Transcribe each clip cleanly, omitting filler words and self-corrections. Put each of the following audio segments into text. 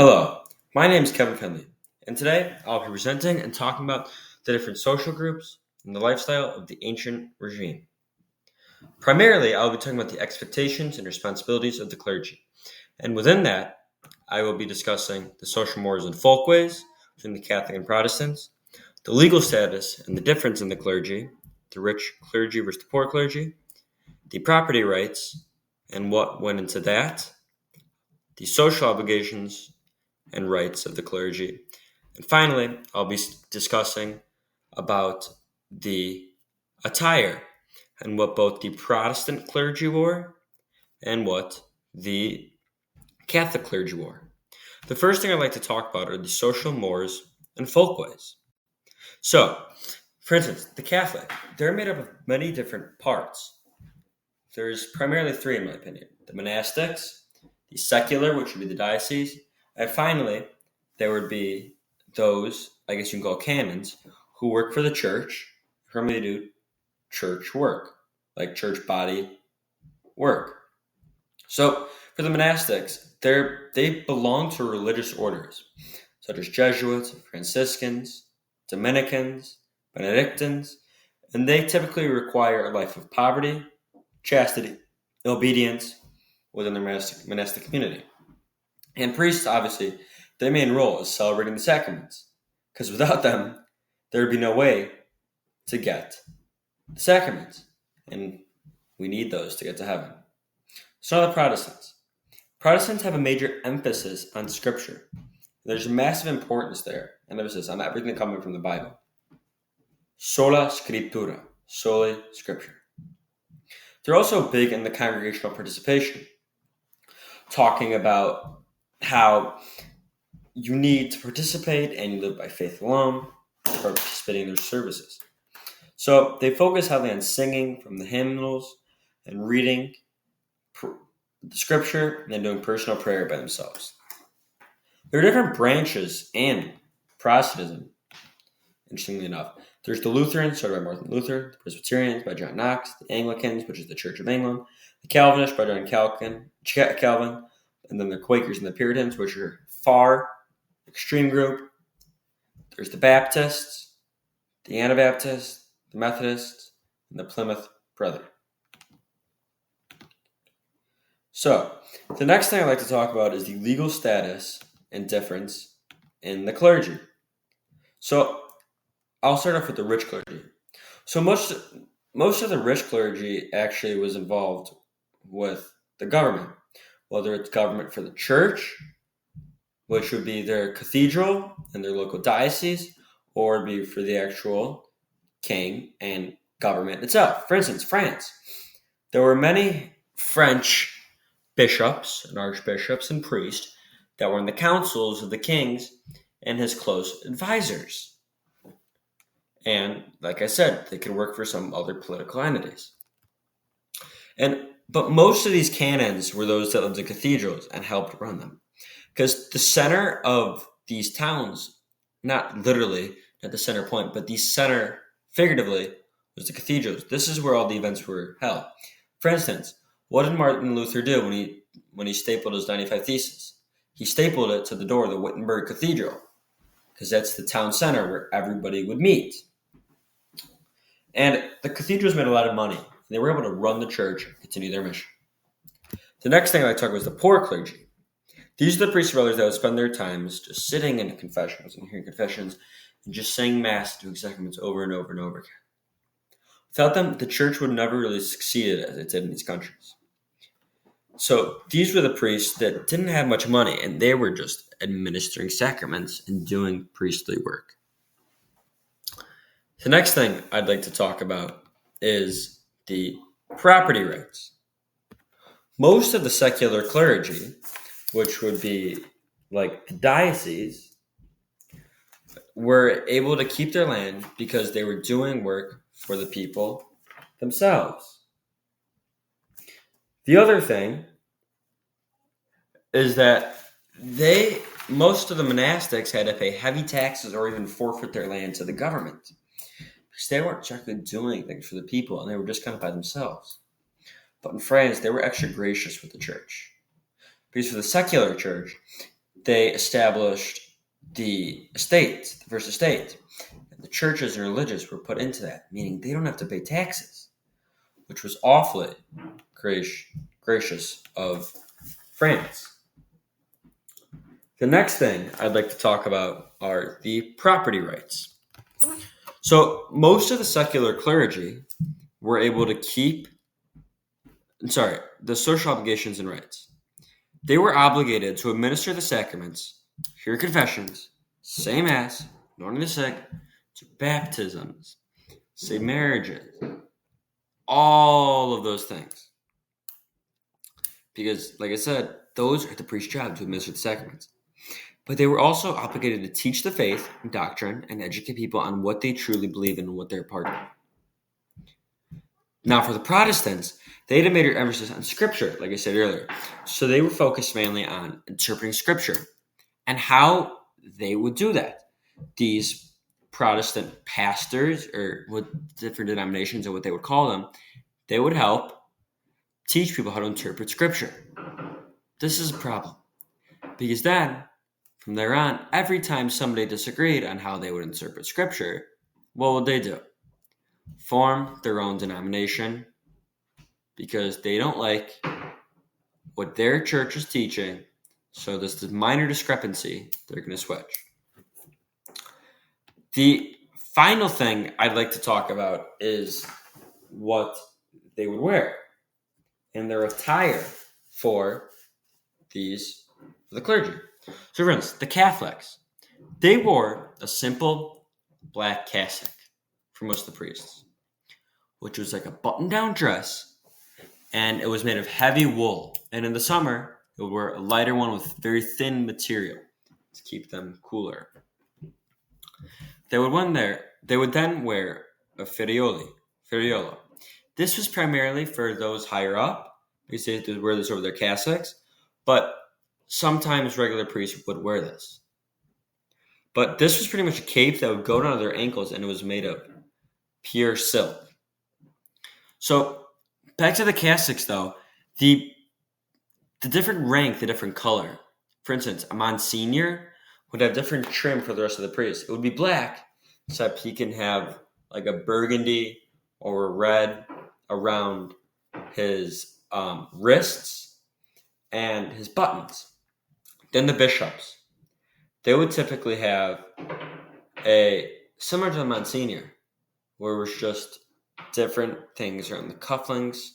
Hello, my name is Kevin Finley, and today I'll be presenting and talking about the different social groups and the lifestyle of the ancient regime. Primarily, I'll be talking about the expectations and responsibilities of the clergy, and within that, I will be discussing the social mores and folkways between the Catholic and Protestants, the legal status and the difference in the clergy, the rich clergy versus the poor clergy, the property rights and what went into that, the social obligations and rights of the clergy. And finally, I'll be discussing about the attire and what both the Protestant clergy wore and what the Catholic clergy wore. The first thing I'd like to talk about are the social mores and folkways. So, for instance, the Catholic, they're made up of many different parts. There's primarily three, in my opinion: the monastics, the secular, which would be the diocese, and finally, there would be those, I guess you can call canons, who work for the church, primarily do church work, like church body work. So, for the monastics, they belong to religious orders, such as Jesuits, Franciscans, Dominicans, Benedictines, and they typically require a life of poverty, chastity, obedience within the monastic community. And priests, obviously, their main role is celebrating the sacraments, because without them, there would be no way to get the sacraments, and we need those to get to heaven. So, the Protestants. Protestants have a major emphasis on Scripture. There's a massive importance there, and emphasis on everything coming from the Bible. Sola Scriptura, solely Scripture. They're also big in the congregational participation, talking about how you need to participate and you live by faith alone for participating in their services. So they focus heavily on singing from the hymnals and reading the scripture and then doing personal prayer by themselves. There are different branches in Protestantism, interestingly enough. There's the Lutherans, started by Martin Luther, the Presbyterians by John Knox, the Anglicans, which is the Church of England, the Calvinists by John Calvin, and then the Quakers and the Puritans, which are far extreme group. There's the Baptists, the Anabaptists, the Methodists, and the Plymouth Brethren. So, the next thing I'd like to talk about is the legal status and difference in the clergy. So, I'll start off with the rich clergy. So, most of the rich clergy actually was involved with the government, whether it's government for the church, which would be their cathedral and their local diocese, or it'd be for the actual king and government itself. For instance, France. There were many French bishops and archbishops and priests that were in the councils of the kings and his close advisors. And like I said, they could work for some other political entities. But most of these canons were those that lived in cathedrals and helped run them. Because the center of these towns, not literally at the center point, but the center figuratively was the cathedrals. This is where all the events were held. For instance, what did Martin Luther do when he stapled his 95 Theses? He stapled it to the door of the Wittenberg Cathedral, because that's the town center where everybody would meet. And the cathedrals made a lot of money. And they were able to run the church and continue their mission. The next thing I talk about was the poor clergy. These are the priests and brothers that would spend their times just sitting in confessions and hearing confessions and just saying mass and doing sacraments over and over and over again. Without them, the church would never really succeed as it did in these countries. So these were the priests that didn't have much money, and they were just administering sacraments and doing priestly work. The next thing I'd like to talk about is the property rights. Most of the secular clergy, which would be like the diocese, were able to keep their land because they were doing work for the people themselves. The other thing is that most of the monastics had to pay heavy taxes or even forfeit their land to the government, because they weren't exactly doing things for the people and they were just kind of by themselves. But in France, they were extra gracious with the church. Because for the secular church, they established the estate, the first estate. And the churches and religions were put into that, meaning they don't have to pay taxes, which was awfully gracious of France. The next thing I'd like to talk about are the property rights. So most of the secular clergy were able to keep, the social obligations and rights. They were obligated to administer the sacraments, hear confessions, say mass, anointing the sick, to baptisms, say marriages, all of those things. Because, like I said, those are the priest's job to administer the sacraments. But they were also obligated to teach the faith and doctrine and educate people on what they truly believe in and what they're part of. Now, for the Protestants, they had a major emphasis on Scripture, like I said earlier. So they were focused mainly on interpreting Scripture and how they would do that. These Protestant pastors, or what different denominations or what they would call them, they would help teach people how to interpret Scripture. This is a problem, because then, from there on, every time somebody disagreed on how they would interpret Scripture, what would they do? Form their own denomination, because they don't like what their church is teaching. So this minor discrepancy, they're going to switch. The final thing I'd like to talk about is what they would wear and their attire for the clergy. So for instance, the Catholics, they wore a simple black cassock for most of the priests, which was like a button-down dress, and it was made of heavy wool. And in the summer, they would wear a lighter one with very thin material to keep them cooler. They would then wear a ferraiolo. This was primarily for those higher up, because they had to wear this over their cassocks, but sometimes regular priests would wear this. But this was pretty much a cape that would go down to their ankles, and it was made of pure silk. So back to the cassocks, though, the different rank, the different color. For instance, a Monsignor would have different trim for the rest of the priests. It would be black, except he can have like a burgundy or a red around his wrists and his buttons. Then the bishops, they would typically have a similar to the Monsignor, where it was just different things around the cufflinks,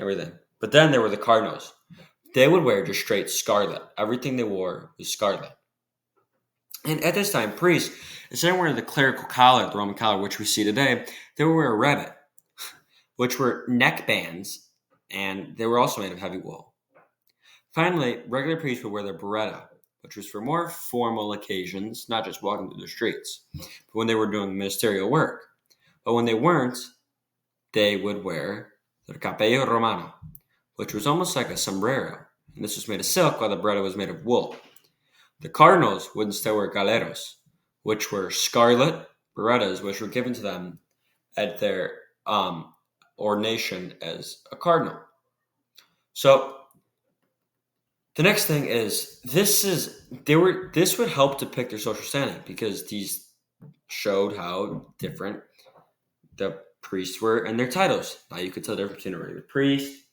everything. But then there were the cardinals. They would wear just straight scarlet. Everything they wore was scarlet. And at this time, priests, instead of wearing the clerical collar, the Roman collar, which we see today, they would wear a rabbit, which were neck bands, and they were also made of heavy wool. Finally, regular priests would wear their biretta, which was for more formal occasions, not just walking through the streets, but when they were doing ministerial work. But when they weren't, they would wear the capello romano, which was almost like a sombrero, and this was made of silk while the biretta was made of wool. The cardinals would instead wear galeros, which were scarlet birettas, which were given to them at their ordination as a cardinal. So the next thing is this would help depict their social standing, because these showed how different the priests were and their titles. Now you could tell the difference between a regular priest,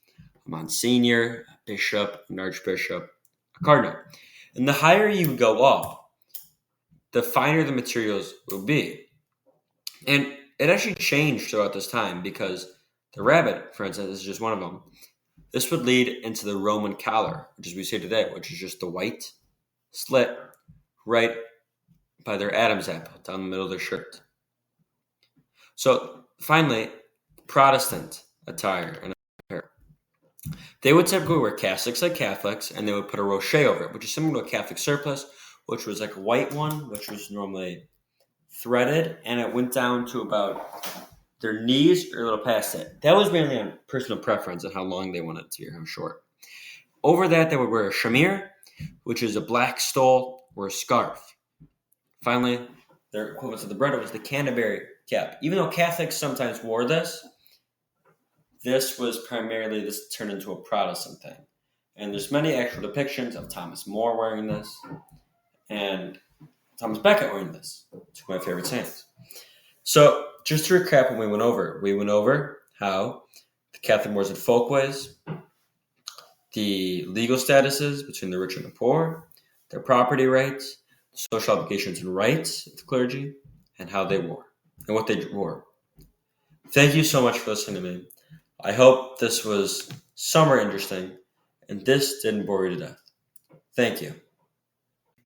a Monsignor, a bishop, an archbishop, a cardinal. And the higher you go up, the finer the materials will be. And it actually changed throughout this time, because the rabbit, for instance, is just one of them. This would lead into the Roman collar, which is we see today, which is just the white slit right by their Adam's apple down the middle of their shirt. So finally, Protestant attire and apparel. They would typically wear cassocks like Catholics, and they would put a rochet over it, which is similar to a Catholic surplice, which was like a white one, which was normally threaded, and it went down to about their knees or a little past it. That was mainly on personal preference and how long they wanted it to be or how short. Over that, they would wear a shamir, which is a black stole or a scarf. Finally, their equivalent to the biretta was the Canterbury cap. Even though Catholics sometimes wore this was primarily, this turned into a Protestant thing. And there's many actual depictions of Thomas More wearing this and Thomas Becket wearing this. Two of my favorite saints. So just to recap what we went over how the Catholic mores and folkways, the legal statuses between the rich and the poor, their property rights, social obligations and rights of the clergy, and how they wore and what they wore. Thank you so much for listening to me. I hope this was somewhat interesting and this didn't bore you to death. Thank you.